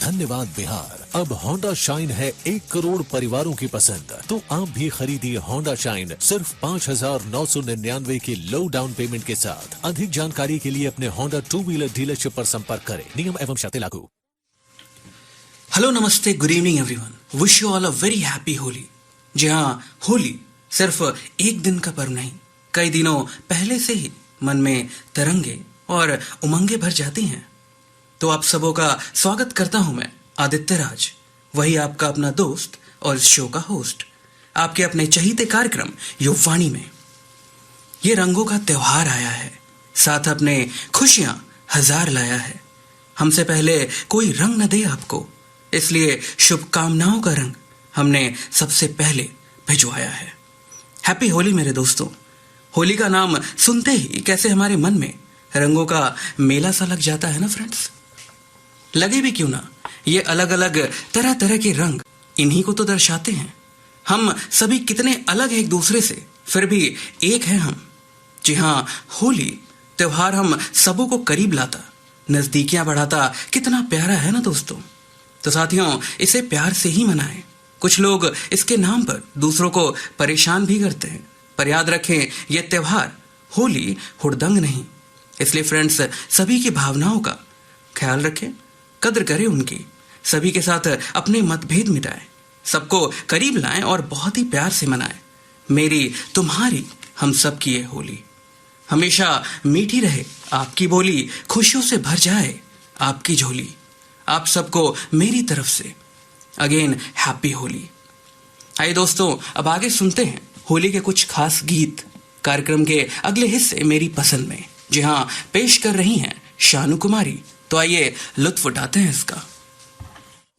धन्यवाद बिहार। अब Honda shine है 1 करोड़ परिवारों की पसंद। तो आप भी खरीदिए होंडा शाइन सिर्फ 5,999 की लो डाउन पेमेंट के साथ। अधिक जानकारी के लिए अपने होंडा 2 व्हीलर डीलरशिप पर संपर्क करें। नियम एवं शर्तें लागू। हेलो, नमस्ते, good evening everyone. Wish you all a very happy Holi. जी हाँ, होली सिर्फ एक दिन का पर्व नहीं, कई दिनों पहले से ही मन में तरंगे और उमंगे भर जाती हैं। तो आप सबों का स्वागत करता हूं मैं, आदित्य राज, वही आपका अपना दोस्त और इस शो का होस्ट, आपके अपने चहीते कार्यक्रम युववाणी में। ये रंगों का त्योहार आया है, साथ अपने खुशियां हजार लाया है। हमसे पहले कोई रंग न दे आपको, इसलिए शुभकामनाओं का रंग हमने सबसे पहले भिजवाया है। हैप्पी होली मेरे दोस्तों। होली का नाम सुनते ही कैसे हमारे मन में रंगों का मेला सा लग जाता है ना फ्रेंड्स। लगे भी क्यों ना, ये अलग अलग तरह तरह के रंग इन्हीं को तो दर्शाते हैं। हम सभी कितने अलग हैं एक दूसरे से, फिर भी एक हैं हम। जी हाँ, होली त्योहार हम सबों को करीब लाता, नजदीकियां बढ़ाता, कितना प्यारा है ना दोस्तों। तो साथियों, इसे प्यार से ही मनाएं। कुछ लोग इसके नाम पर दूसरों को परेशान भी करते हैं, पर याद रखें, यह त्योहार होली हुड़दंग नहीं। इसलिए फ्रेंड्स, सभी की भावनाओं का ख्याल रखें, कद्र करें उनकी, सभी के साथ अपने मतभेद मिटाएं, सबको करीब लाएं और बहुत ही प्यार से मनाएं। मेरी, तुम्हारी, हम सब की ये होली हमेशा मीठी रहे, आपकी बोली खुशियों से भर जाए आपकी झोली। आप सबको मेरी तरफ से अगेन हैप्पी होली। आइए दोस्तों, अब आगे सुनते हैं होली के कुछ खास गीत कार्यक्रम के अगले हिस्से मेरी पसंद में। जी हाँ, पेश कर रही हैं शानू कुमारी। तो आइए लुत्फ उठाते हैं इसका।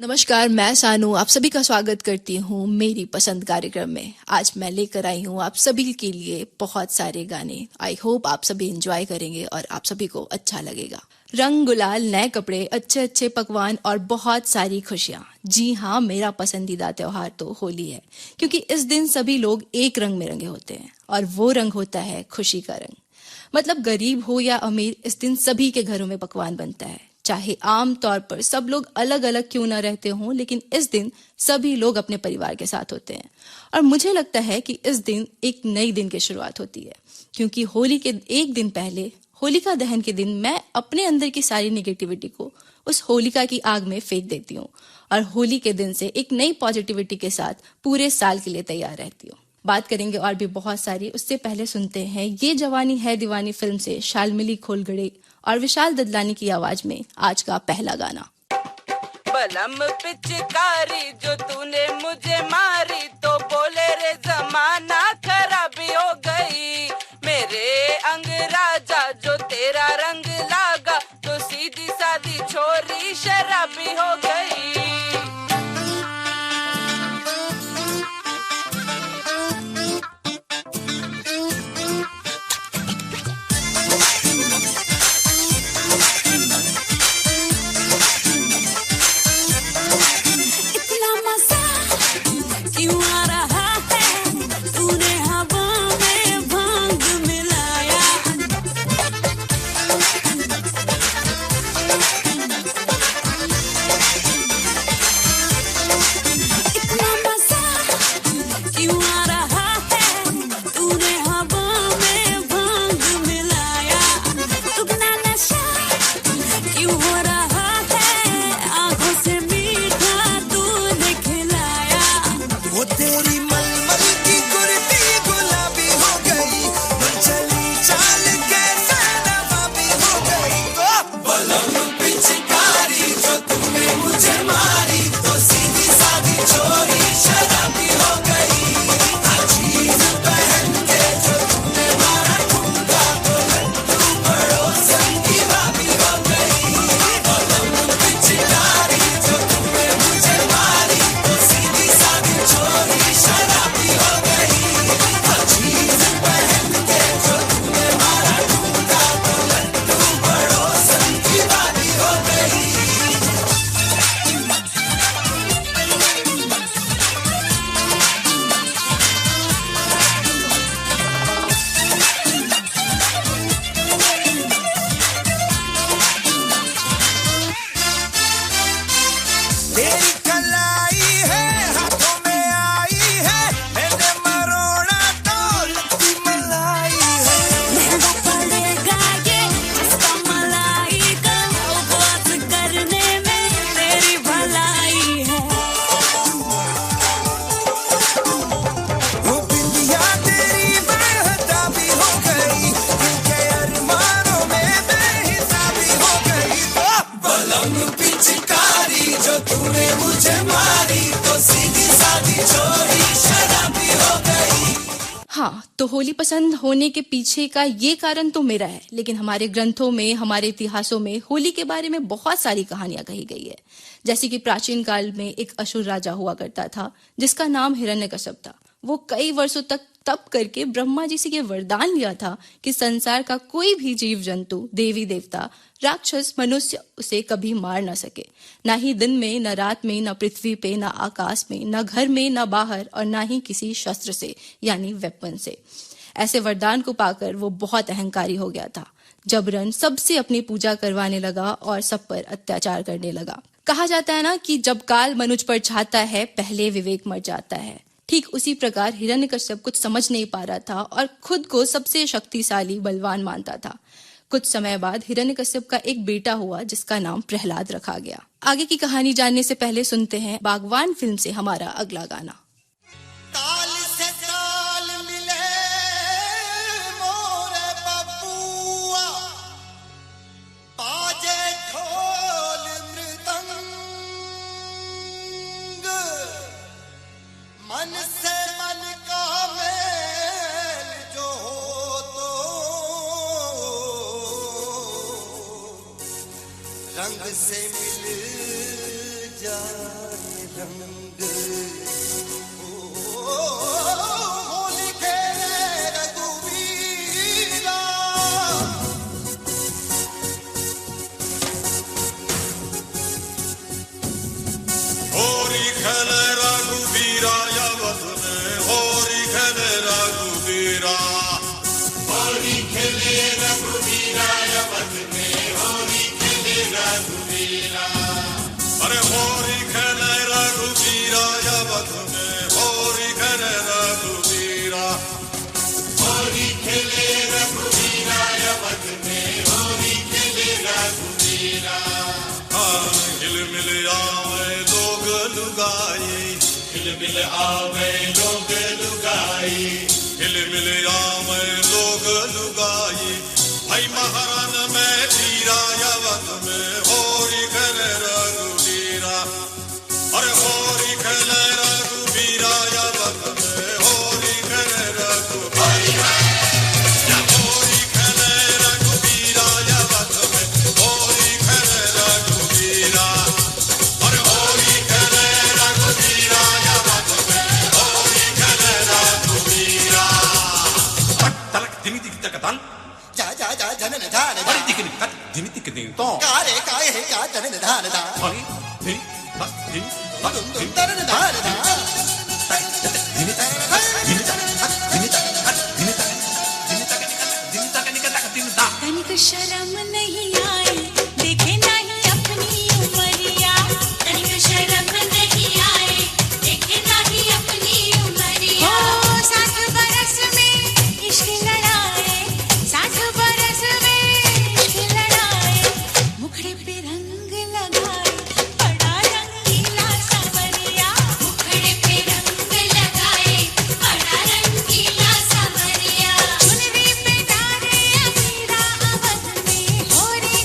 नमस्कार, मैं सानू आप सभी का स्वागत करती हूँ मेरी पसंद कार्यक्रम में। आज मैं लेकर आई हूँ आप सभी के लिए बहुत सारे गाने। आई होप आप सभी एंजॉय करेंगे और आप सभी को अच्छा लगेगा। रंग गुलाल, नए कपड़े, अच्छे अच्छे पकवान और बहुत सारी खुशियाँ। जी हाँ, मेरा पसंदीदा त्योहार तो होली है, क्योंकि इस दिन सभी लोग एक रंग में रंगे होते हैं और वो रंग होता है खुशी का रंग। मतलब गरीब हो या अमीर, इस दिन सभी के घरों में पकवान बनता है। चाहे आम तौर पर सब लोग अलग अलग क्यों ना रहते हों, लेकिन इस दिन सभी लोग अपने परिवार के साथ होते हैं। और मुझे लगता है कि इस दिन एक नई दिन की शुरुआत होती है, क्योंकि होली के एक दिन पहले, होलिका दहन के दिन, मैं अपने अंदर की सारी निगेटिविटी को उस होलिका की आग में फेंक देती हूँ और होली के दिन से एक नई पॉजिटिविटी के साथ पूरे साल के लिए तैयार रहती हूँ। बात करेंगे और भी बहुत सारी, उससे पहले सुनते हैं ये जवानी है दीवानी फिल्म से शालमिली खोलगड़े और विशाल ददलानी की आवाज में आज का पहला गाना। बलम पिचकारी जो तूने मुझे मारी, तो बोले रे जमाना खराबी हो गई। मेरे अंग राजा जो तेरा रंग लागा, तो सीधी सादी छोरी शराबी हो गई। तेरी कलाई है हाथों में आई है, मैंने मरोड़ा तो लगती मलाई है। महंगा पड़ेगा ये इसका मलाई का, उपवास करने में तेरी भलाई है। वो बिंदिया तेरी बेहताबी हो गई, इनके अरमानों में बेहिसाबी हो गई। तो बलम पिचकारी जो तूने मुझे मारी, तो सीधी सादी चोरी शराबी हो गई। हाँ, तो होली पसंद होने के पीछे का ये कारण तो मेरा है, लेकिन हमारे ग्रंथों में, हमारे इतिहासों में होली के बारे में बहुत सारी कहानियां कही गई है। जैसे कि प्राचीन काल में एक असुर राजा हुआ करता था जिसका नाम हिरण्यकश्यप था। वो कई वर्षों तक तप करके ब्रह्मा जी से ये वरदान लिया था कि संसार का कोई भी जीव जंतु, देवी देवता, राक्षस, मनुष्य उसे कभी मार न सके। ना ही दिन में, न रात में, न पृथ्वी पे, न आकाश में, न घर में, न बाहर, और ना ही किसी शस्त्र से यानी वेपन से। ऐसे वरदान को पाकर वो बहुत अहंकारी हो गया था। जबरन सबसे अपनी पूजा करवाने लगा और सब पर अत्याचार करने लगा। कहा जाता है ना कि जब काल मनुज पर छाता है, पहले विवेक मर जाता है। ठीक उसी प्रकार हिरण्यकश्यप कुछ समझ नहीं पा रहा था और खुद को सबसे शक्तिशाली, बलवान मानता था। कुछ समय बाद हिरण्यकश्यप का एक बेटा हुआ जिसका नाम प्रहलाद रखा गया। आगे की कहानी जानने से पहले सुनते हैं बागवान फिल्म से हमारा अगला गाना। ताल से ताल मिले मोरे बबुआ, बाजे ढोल मृदंग, मन से मन का मेल जो हो तो रंग से मिल जाए रंग। होली खेले रघुवीरा, होरी खेले रघुवीरा यवत में, होरी खेले रघुवीरा, होरी खेले रघुवीरा यवत में, होरी खेले रघुवीरा। अरे होरी खेले रघुवीरा यवत में, होरी खेले रघुवीरा, होरी खेले रघुवीरा यवत में, होरी खेले रघुवीरा। हिल मिल आवे लोग लुगाई, हिल मिल आवे लोग लुगाई, हिल मिल आवे लोग लुगाई। भाई महारान में धीरा यवत में, होरी खेले रघुवीरा। अरे होरी खेले रघुवीरा यवत में, होरी खेले रघुवीरा, होरी खेले रघुवीरा यवत में, होरी खेले रघुवीरा। अरे होरी खेले रघुवीरा यवत में, होरी खेले रघुवीरा। तलक दिमी दिक तक तन, जा जा जा जनन धान अरे दिक निक दिमी दिक दिन तो, कारे काहे है का जनन धान धा, अरे दिमी दिमी तुम तरन धान धा। तनिक शर्म नहीं आई, देखे नहीं अपनी उमरिया। तनिक शर्म नहीं आई, देखे नहीं अपनी उमरिया। ओ 60 बरस में इश्क लड़ाए, 60 बरस में इश्क लड़ाए। मुखड़े पे रंग लगाए, बड़ा रंगीला सांवरिया। मुखड़े पे रंग लगाए, बड़ा रंगीला सांवरिया। चुनरी पे डाले अमीरा अवध में, होरी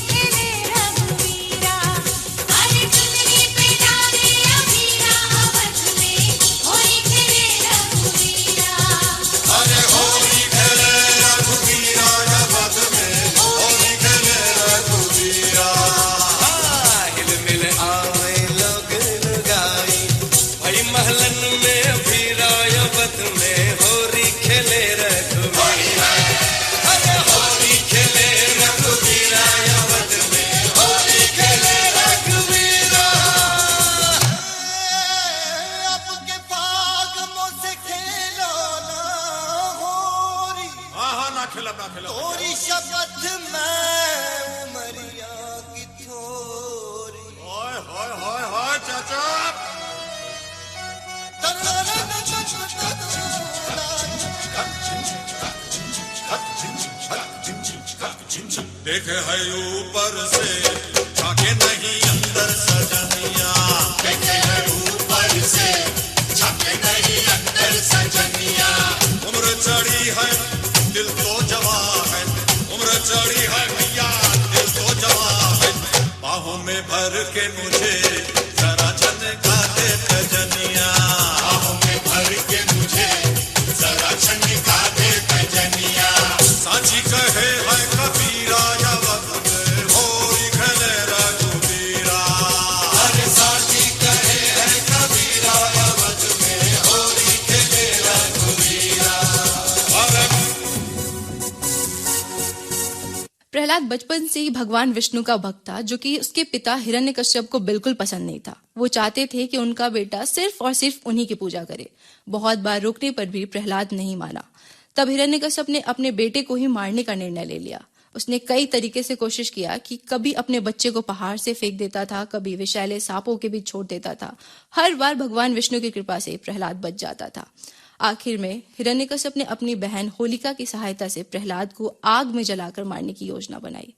देखे है ऊपर से झाके नहीं अंदर सजनिया, देखे है ऊपर से झाके नहीं अंदर सजनिया। उम्र चढ़ी है दिल तो जवा है, उम्र चढ़ी है भैया दिल तो जवा है। बाहों में भर के मुझे जरा झनका दे सजनिया, बाहों में भर के मुझे जरा झनका दे सजनिया। साची कहे है कबीरा या वक्त में होरी खेले रघुबीरा, अरे साची कहे है कबीरा या वक्त में होरी खेले रघुबीरा। प्रहलाद बचपन से ही भगवान विष्णु का भक्त था, जो कि उसके पिता हिरण्यकश्यप को बिल्कुल पसंद नहीं था। वो चाहते थे कि उनका बेटा सिर्फ और सिर्फ उन्हीं की पूजा करे। बहुत बार रोकने पर भी प्रहलाद नहीं माना। तब हिरण्यकश्यप ने अपने बेटे को ही मारने का निर्णय ले लिया। उसने कई तरीके से कोशिश किया कि कभी अपने बच्चे को पहाड़ से फेंक देता था, कभी विषैले सांपों के बीच छोड़ देता था। हर बार भगवान विष्णु की कृपा से प्रहलाद बच जाता था। आखिर में हिरण्यकश्यप ने अपनी बहन होलिका की सहायता से प्रहलाद को आग में जलाकर मारने की योजना बनाई।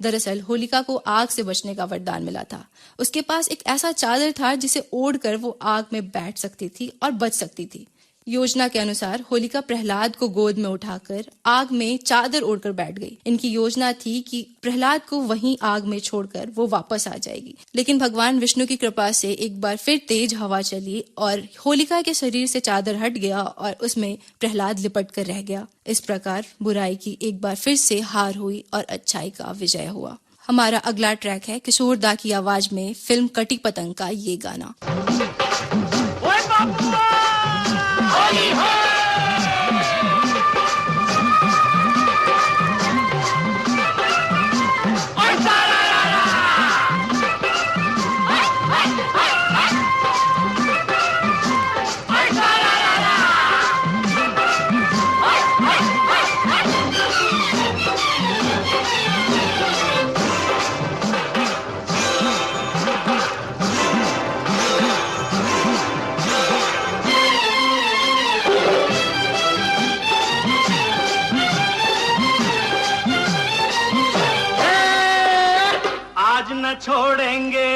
दरअसल होलिका को आग से बचने का वरदान मिला था। उसके पास एक ऐसा चादर था जिसे ओढ़कर वो आग में बैठ सकती थी और बच सकती थी। योजना के अनुसार होलिका प्रहलाद को गोद में उठाकर आग में चादर ओढ़कर बैठ गई। इनकी योजना थी कि प्रहलाद को वहीं आग में छोड़कर वो वापस आ जाएगी। लेकिन भगवान विष्णु की कृपा से एक बार फिर तेज हवा चली और होलिका के शरीर से चादर हट गया और उसमें प्रहलाद लिपट कर रह गया। इस प्रकार बुराई की एक बार फिर से हार हुई और अच्छाई का विजय हुआ। हमारा अगला ट्रैक है किशोर दा की आवाज में फिल्म कटी पतंग का ये गाना। छोड़ेंगे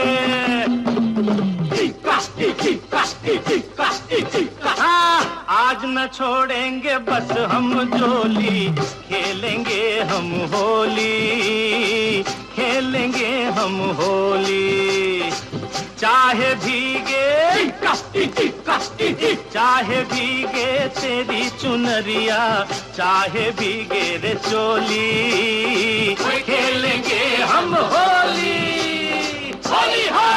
आज न छोड़ेंगे बस हम जोली, खेलेंगे हम होली, खेलेंगे हम होली। चाहे भीगे चाहे भीगे तेरी चुनरिया, चाहे भीगे रे चोली, खेलेंगे हम होली, होली है।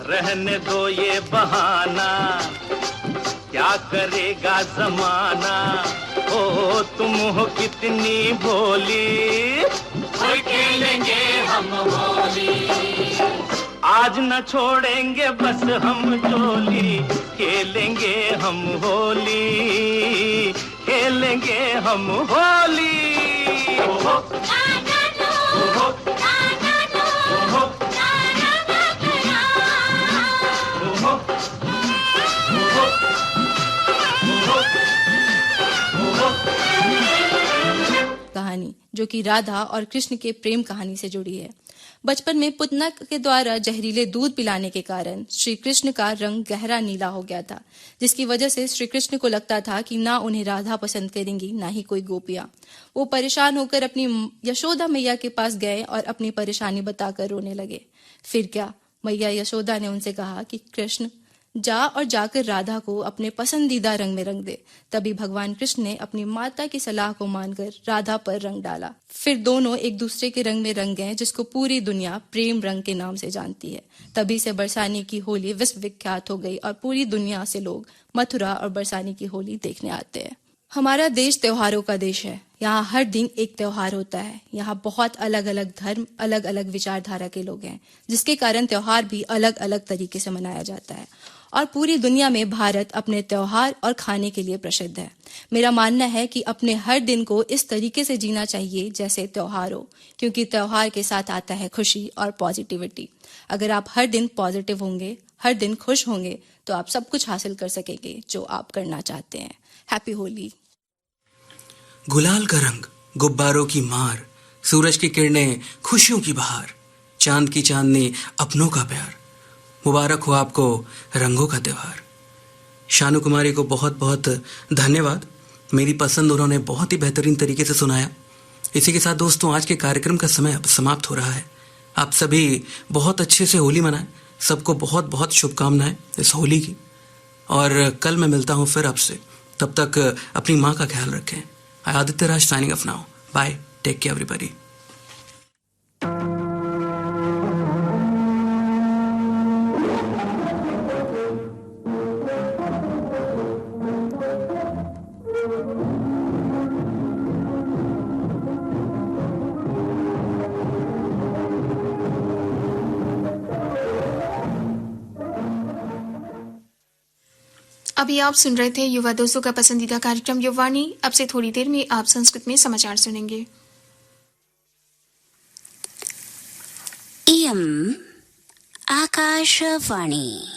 रहने दो ये बहाना, क्या करेगा जमाना। ओ तुम हो कितनी भोली, खेलेंगे हम होली। आज न छोड़ेंगे बस हम जोली, खेलेंगे हम होली, खेलेंगे हम होली। कहानी जो कि राधा और कृष्ण के प्रेम कहानी से जुड़ी है। बचपन में पुतना के द्वारा जहरीले दूध पिलाने के कारण श्री कृष्ण का रंग गहरा नीला हो गया था, जिसकी वजह से श्री कृष्ण को लगता था कि ना उन्हें राधा पसंद करेंगी ना ही कोई गोपियां। वो परेशान होकर अपनी यशोदा मैया के पास गए और अपनी परेशानी बताकर रोने लगे। फिर क्या, मैया यशोदा ने उनसे कहा कि कृष्ण जा और जाकर राधा को अपने पसंदीदा रंग में रंग दे। तभी भगवान कृष्ण ने अपनी माता की सलाह को मानकर राधा पर रंग डाला। फिर दोनों एक दूसरे के रंग में रंग गए, जिसको पूरी दुनिया प्रेम रंग के नाम से जानती है। तभी से बरसाने की होली विश्व विख्यात हो गई और पूरी दुनिया से लोग मथुरा और बरसाने की होली देखने आते हैं। हमारा देश त्योहारों का देश है। यहाँ हर दिन एक त्योहार होता है। यहाँ बहुत अलग अलग धर्म, अलग अलग विचारधारा के लोग हैं, जिसके कारण त्योहार भी अलग अलग तरीके से मनाया जाता है। और पूरी दुनिया में भारत अपने त्योहार और खाने के लिए प्रसिद्ध है। मेरा मानना है कि अपने हर दिन को इस तरीके से जीना चाहिए जैसे त्योहार हो, क्योंकि त्योहार के साथ आता है खुशी और पॉजिटिविटी। अगर आप हर दिन पॉजिटिव होंगे, हर दिन खुश होंगे, तो आप सब कुछ हासिल कर सकेंगे जो आप करना चाहते हैं। हैप्पी होली। गुलाल का रंग, गुब्बारों की मार, सूरज की किरणें, खुशियों की बहार, चांद की चांदनी, अपनों का प्यार, मुबारक हो आपको रंगों का त्योहार। शानू कुमारी को बहुत बहुत धन्यवाद। मेरी पसंद उन्होंने बहुत ही बेहतरीन तरीके से सुनाया। इसी के साथ दोस्तों, आज के कार्यक्रम का समय अब समाप्त हो रहा है। आप सभी बहुत अच्छे से होली मनाएं। सबको बहुत बहुत शुभकामनाएं इस होली की। और कल मैं मिलता हूं फिर आपसे। तब तक अपनी माँ का ख्याल रखें। Aditya Raj signing off now. Bye, take care everybody. अभी आप सुन रहे थे युवा दोस्तों का पसंदीदा कार्यक्रम युवानी। अब से थोड़ी देर में आप संस्कृत में समाचार सुनेंगे। इयम् आकाशवाणी।